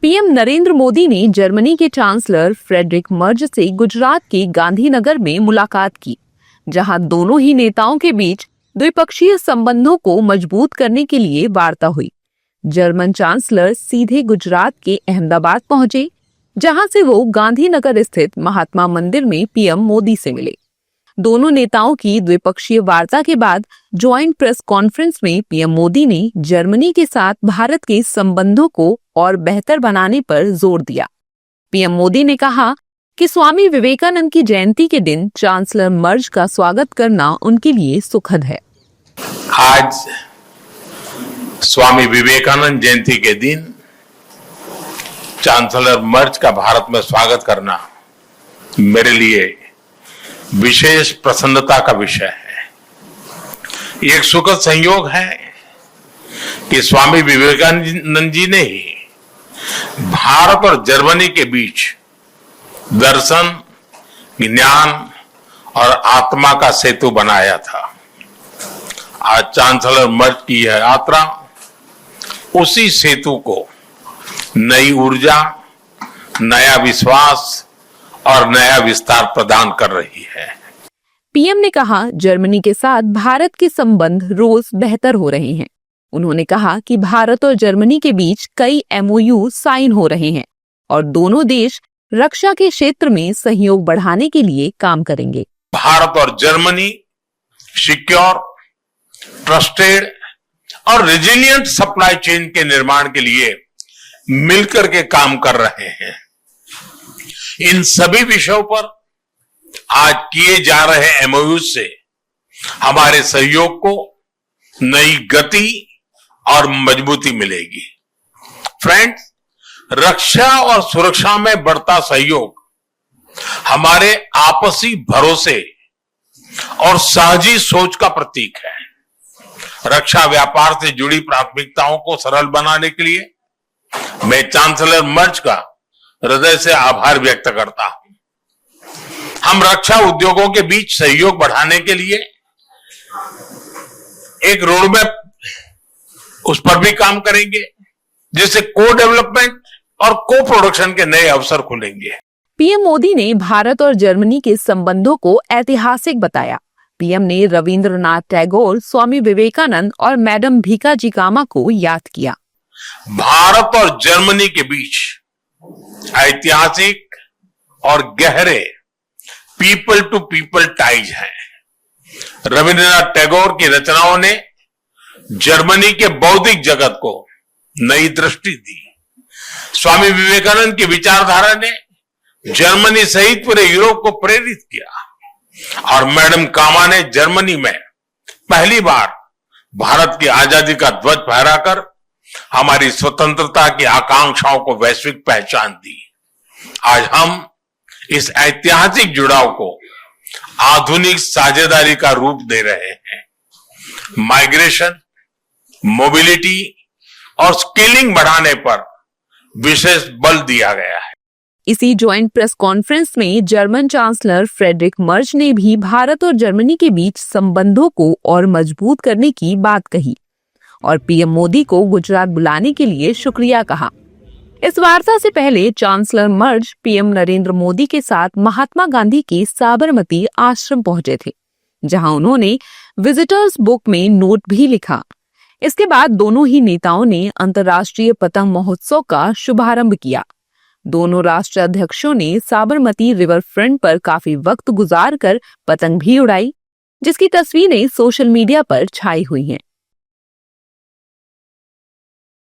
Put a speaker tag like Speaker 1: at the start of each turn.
Speaker 1: PM Narendra Modi ने Germany के chancellor Friedrich Merz से गुजरात के गांधीनगर में मुलाकात की, जहां दोनों ही नेताओं के बीच द्विपक्षीय संबंधों को मजबूत करने के लिए वार्ता हुई। जर्मन चांसलर सीधे गुजरात के अहमदाबाद पहुंचे, जहां से वो गांधीनगर स्थित महात्मा मंदिर में पीएम मोदी से मिले। दोनों नेताओं की द्विपक्षीय वार्ता के बाद ज्वाइंट प्रेस कॉन्फ्रेंस में पीएम मोदी ने जर्मनी के साथ भारत के संबंधों को और बेहतर बनाने पर जोर दिया। पीएम मोदी ने कहा कि स्वामी विवेकानंद की जयंती के दिन चांसलर मर्ज का स्वागत करना उनके लिए सुखद है।
Speaker 2: आज स्वामी विवेकानंद जयंती के दिन चांसलर मर्ज का भारत में स्वागत करना मेरे लिए विशेष प्रसन्नता का विषय है। एक सुखद संयोग है कि स्वामी विवेकानंद जी ने ही भारत और जर्मनी के बीच दर्शन, ज्ञान और आत्मा का सेतु बनाया था। आज चांसलर मर्ज की यह यात्रा उसी सेतु को नई ऊर्जा, नया विश्वास और नया विस्तार प्रदान कर रही है।
Speaker 1: पीएम ने कहा, जर्मनी के साथ भारत के संबंध रोज बेहतर हो रहे हैं। उन्होंने कहा कि भारत और जर्मनी के बीच कई एमओयू साइन हो रहे हैं और दोनों देश रक्षा के क्षेत्र में सहयोग बढ़ाने के लिए काम करेंगे।
Speaker 2: भारत और जर्मनी सिक्योर, ट्रस्टेड और रेजिलिएंट सप्लाई चेन के निर्माण के लिए मिलकर के काम कर रहे हैं। इन सभी विषयों पर आज किए जा रहे एमओयू से हमारे सहयोग को नई गति और मजबूती मिलेगी। फ्रेंड्स, रक्षा और सुरक्षा में बढ़ता सहयोग हमारे आपसी भरोसे और साझी सोच का प्रतीक है। रक्षा व्यापार से जुड़ी प्राथमिकताओं को सरल बनाने के लिए मैं चांसलर मर्ज का हृदय से आभार व्यक्त करता हूं। हम रक्षा उद्योगों के बीच सहयोग बढ़ाने के लिए एक रोडमैप उस पर भी काम करेंगे, जिससे को डेवलपमेंट और को प्रोडक्शन के नए अवसर खुलेंगे।
Speaker 1: पीएम मोदी ने भारत और जर्मनी के संबंधों को ऐतिहासिक बताया। पीएम ने रविंद्रनाथ टैगोर, स्वामी विवेकानंद और मैडम भीकाजी कामा को याद किया।
Speaker 2: भारत और जर्मनी के बीच ऐतिहासिक और गहरे पीपल टू पीपल टाइज हैं। रविंद्रनाथ टैगोर की रचनाओं ने जर्मनी के बौद्धिक जगत को नई दृष्टि दी। स्वामी विवेकानंद की विचारधारा ने जर्मनी सहित पूरे यूरोप को प्रेरित किया और मैडम कामा ने जर्मनी में पहली बार भारत की आजादी का ध्वज फहराकर हमारी स्वतंत्रता की आकांक्षाओं को वैश्विक पहचान दी। आज हम इस ऐतिहासिक जुड़ाव को आधुनिक साझेदारी का रूप दे रहे हैं। माइग्रेशन, मोबिलिटी और स्किलिंग बढ़ाने पर विशेष बल दिया गया है।
Speaker 1: इसी ज्वाइंट प्रेस कॉन्फ्रेंस में जर्मन चांसलर फ्रेडरिक मर्ज ने भी भारत और जर्मनी के बीच संबंधों को और मजबूत करने की बात कही और पीएम मोदी को गुजरात बुलाने के लिए शुक्रिया कहा। इस वार्ता से पहले चांसलर मर्ज पीएम नरेंद्र मोदी के साथ महात्मा गांधी के साबरमती आश्रम पहुंचे थे, जहां उन्होंने विजिटर्स बुक में नोट भी लिखा। इसके बाद दोनों ही नेताओं ने अंतर्राष्ट्रीय पतंग महोत्सव का शुभारंभ किया। दोनों राष्ट्राध्यक्षों ने साबरमती रिवर फ्रंट पर काफी वक्त गुजार कर पतंग भी उड़ाई, जिसकी तस्वीरें सोशल मीडिया पर छाई हुई हैं।